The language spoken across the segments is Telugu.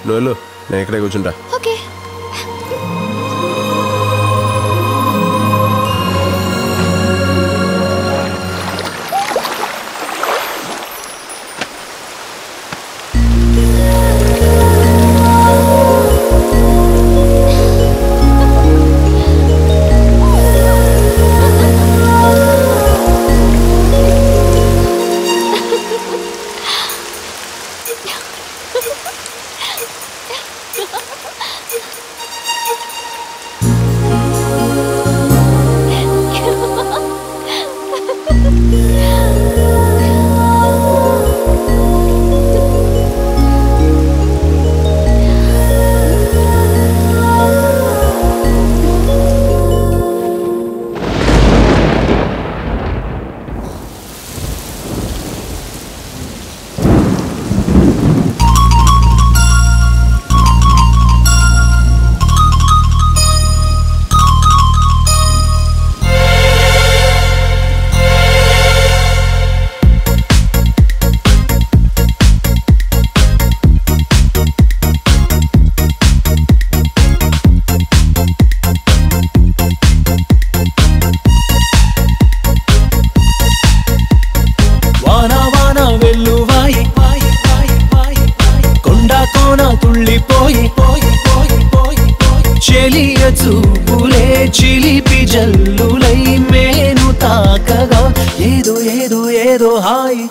నువ్వు నేను ఇక్కడే కూర్చుంటా. ఓకే. చూపులే చిలిపి జల్లులై మేను తాకగా ఏదో ఏదో ఏదో హాయి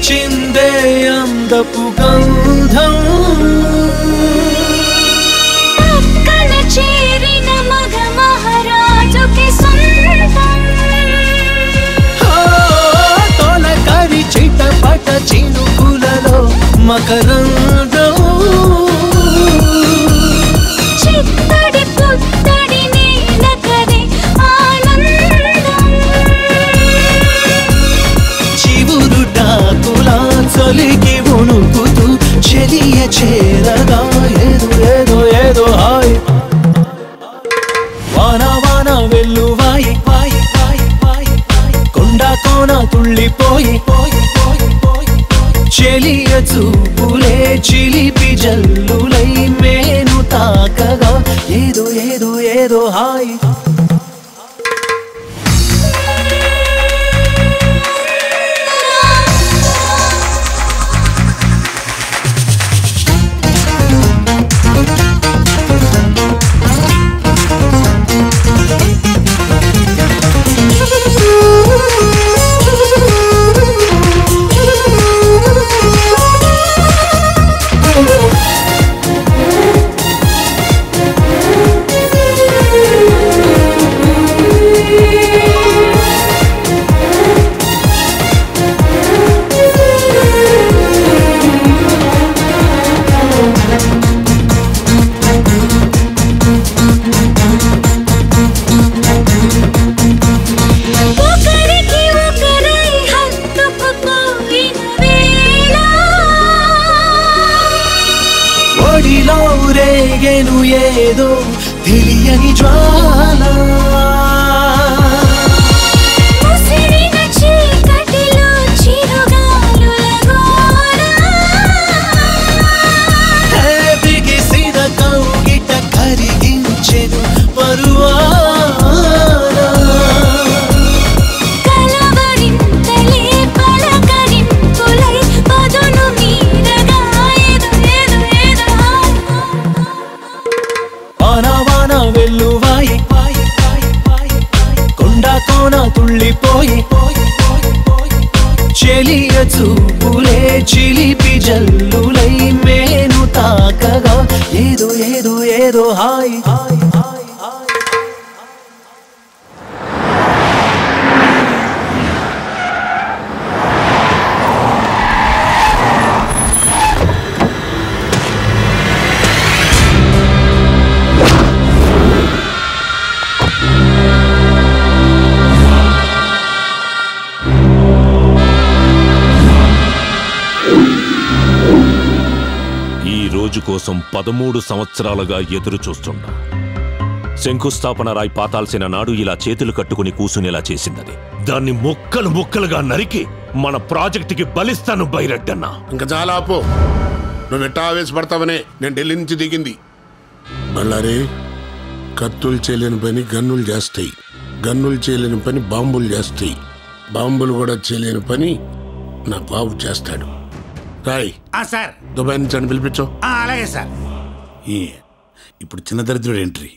చిందే అందపు గంధం పక్కన చేరిన మగ మహారాజుకి సొంతం తొలకరి చిటపట చినుకులలో మకరందం చిత్తడి పుత్తడి నేలకదే ఆనందం చివురుటాకులా చలికి వణుకుతూ చెలియ చేరగా ఏదో ఏదో ఏదో హాయ్ వాన వాన వెల్లువాయి వాయి వాయి వాయి కొండ కోన తుళ్ళిపోయి పోయి పోయి పోయి చెలియ చూపులే చిలిపి జల్లులై మేను తాకగా ఏదో ఏదో ఏదో హాయ్ ఒడిలో రేగెను ఏదో తెలియని జ్వాల ముసిరిన చీకటిలో చిరుగాలుల గోల బిగిసిన కౌగిట కరిగించెను పరువాల కలవరింతలే పలకరింపులై పదును మీరగా ఏదో ఏదో ఏదో మదిలోన తుళ్ళిపోయి చెలియ చూపులే చిలిపి జల్లులై మేను తాకగా ఏదో ఏదో ఏదో హాయ్ కోసం 13 సంవత్సరాలుగా ఎదురు చూస్తుంటా. శంకుస్థాపన రాయి పాతాల్సిన నాడు ఇలా చేతులు కట్టుకుని కూసునేలా చేసిందని దాన్ని ముక్కలు ముక్కలుగా నరికి మన ప్రాజెక్టుకి బలిస్తాను బైరెడ్డన్నా. ఇంకా చాలా ఆపో. నువ్వు ఎట్టా ఆవేశపడతావనే నేను ఢిల్లీ నుంచి దిగింది. బళ్ళారే, కత్తులు చేయలేని పని గన్నులు చేస్తాయి, గన్నులు చేయలేని పని బాంబులు చేస్తాయి, బాంబులు కూడా చేయలేని పని నా బాబు చేస్తాడు. రాయ్ సార్, దుబాయ్ నుంచి అని పిలిపించు. అలాగే సార్. ఇప్పుడు చిన్న దరిద్రుడు ఎంట్రీ.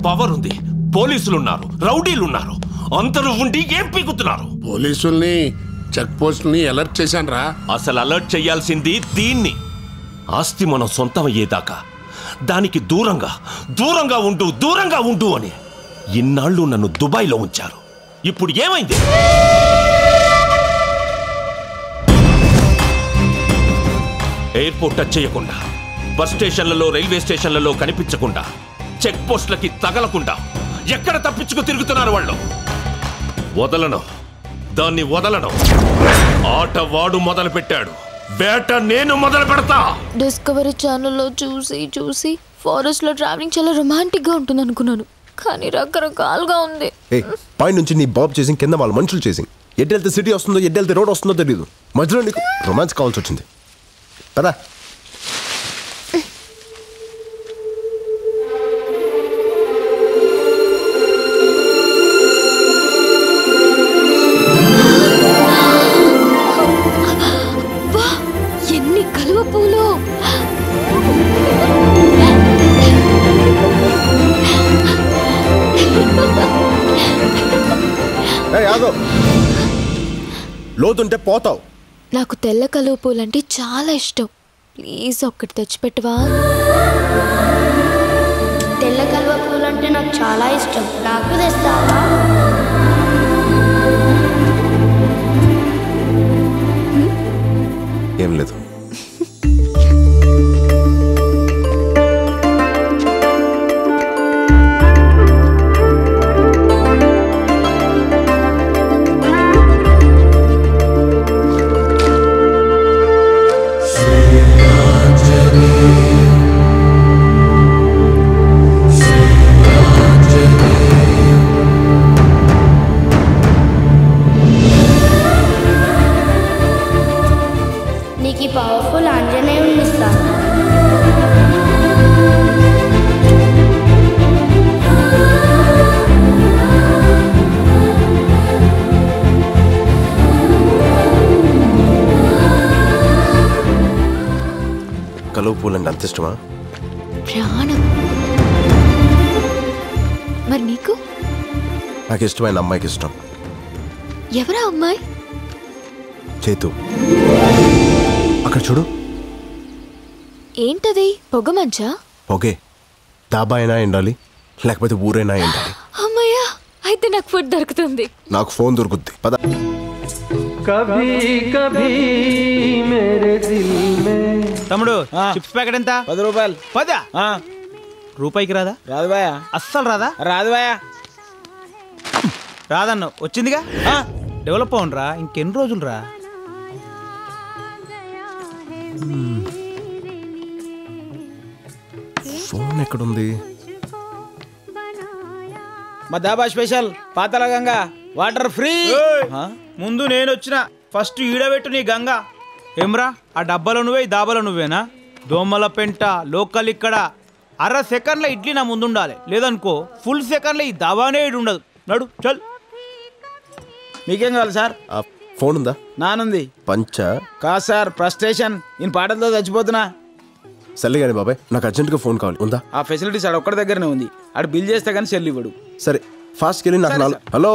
పవర్ ఉంది, పోలీసులున్నారు, రౌడీలున్నారు, అందరూ ఉండి ఏం పీకుతున్నారు? పోలీసుల్ని చెక్ పోస్టుల్ని అలర్ట్ చేశాను రా. అసలు అలర్ట్ చేయాల్సింది దీన్ని. ఆస్తి మనం సొంతం అయ్యేదాకా దానికి దూరంగా దూరంగా ఉండు, దూరంగా ఉండు అని ఇన్నాళ్ళు నన్ను దుబాయ్లో ఉంచారు. ఇప్పుడు ఏమైంది? ఎయిర్పోర్ట్ టచ్ చేయకుండా, బస్ స్టేషన్లలో, రైల్వే స్టేషన్లలో కనిపించకుండా, చెక్ పోస్టులకి తగలకుండా ఎక్కడ తప్పించుకు తిరుగుతున్నారు వాళ్ళు? వదలను, దాన్ని వదలను. ఆట వాడు మొదలు పెట్టాడు, వేట నేను మొదలు పెడతా. డిస్కవరీ ఛానల్లో చూసి చూసి ఫారెస్ట్ లో ట్రావెలింగ్ చాలా రొమాంటిక్ గా ఉంటుంది అనుకున్నాను, కానీ రకరకాలుగా ఉంది. పై నుంచి నీ బాబు చేసింగ్, కింద వాళ్ళ మనుషులు చేసింగ్. ఎడ్డెళ్తే సిటీ వస్తుందో ఎడ్డెళ్తే రోడ్ వస్తుందో తెలియదు. మధ్యలో నీకు రొమాన్స్ కావాల్సి వచ్చింది కదా. ఎన్ని కలువ పూలు! లోతుంటే పోతావు. నాకు తెల్ల కలువ పూలు అంటే చాలా ఇష్టం. ప్లీజ్ ఒక్కటి తెచ్చిపెట్టవా? తెల్ల కలువ పూలు అంటే నాకు చాలా ఇష్టం, నాకు తెస్తావా? ఏం లేదు. నీకు ఈ పవర్ఫుల్ ఆంజనేయుని ఇస్తాను. కలువ పూలంటే అంత ఇష్టమా? ప్రాణం. మరి నీకు? నాకు ఇష్టమైన అమ్మాయికి ఇష్టం. ఎవరా అమ్మాయి? చేతు. అక్కడ చూడు. ఏంటది? పొగ మంచా? ఓకే, డాబా అయినా ఎండాలి, లేకపోతే ఊరైనా ఎండాలి. అమ్మయ్యా, అయితే నాకు ఫుడ్ దొరుకుతుంది. నాకు ఫోన్ దొరుకుద్ది. పద. కభీ కభీ మేరే దిల్ మే. తమ్ముడు, చిప్స్ ప్యాకెట్ ఎంత? 10 రూపాయలు. 10? రూపాయికి రాదా? రాదు బాయా. అస్సలు రాదా? రాదు బాయా. రాదన్న వచ్చిందిగా. డెవలప్ అవునరా, ఇంకెన్ని రోజులు రా. ఫోన్ ఎక్కడుంది? మా దాబా స్పెషల్ పాతల గంగా వాటర్ ఫ్రీ. ముందు నేను వచ్చిన, ఫస్ట్ ఈడబెట్టు నీ గంగా. ఏమ్రా ఆ డబ్బాలో నువ్వే ఈ దాబాలో నువ్వేనా? దోమల పెంట లోకల్ ఇక్కడ. అర సెకండ్లో ఇడ్లీ నా ముందు ఉండాలి, లేదనుకో ఫుల్ సెకండ్లో ఈ దాబానే ఇటు ఉండదు. నడు చల్. మీకేం కావాలి సార్? ఆ ఫోన్ ఉందా? నానుంది. పంచ కాదు సార్, ఫ్రస్ట్రేషన్. నేను పాటలతో చచ్చిపోతున్నా. సర్లే కానీ బాబాయ్, నాకు అర్జెంట్గా ఫోన్ కావాలి. ఉందా? ఆ ఫెసిలిటీస్ ఆడ ఒక్కడి దగ్గరనే ఉంది. ఆడు బిల్ చేస్తే కానీ సెల్ ఇవ్వడు. సరే ఫాస్ట్కి వెళ్ళి నాకు 4 హలో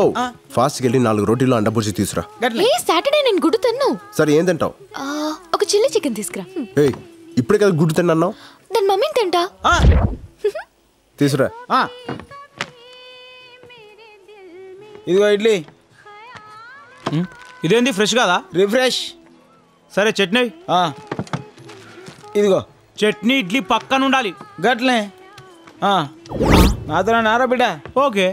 ఫాస్ట్కి వెళ్ళి 4 రోటీలు అండ బుర్జీ తీసురా. ఏ సాటర్డే నేను గుడ్డు తిన్ను. సరే ఏం తింటావు? ఒక చిల్లీ చికెన్ తీసుకురా. ఏయ్ ఇప్పుడే కదా గుడ్డు తిన్నావు. దాని మమ్మీని తింటా. తీసురా. ఇదిగో ఇడ్లీ. ఇదేంది ఫ్రెష్ కాదా? రిఫ్రెష్. సరే చట్నీ. ఇదిగో చట్నీ ఇడ్లీ పక్కన ఉండాలి. గట్లే. నాతో నారా బిడ్డ. ఓకే.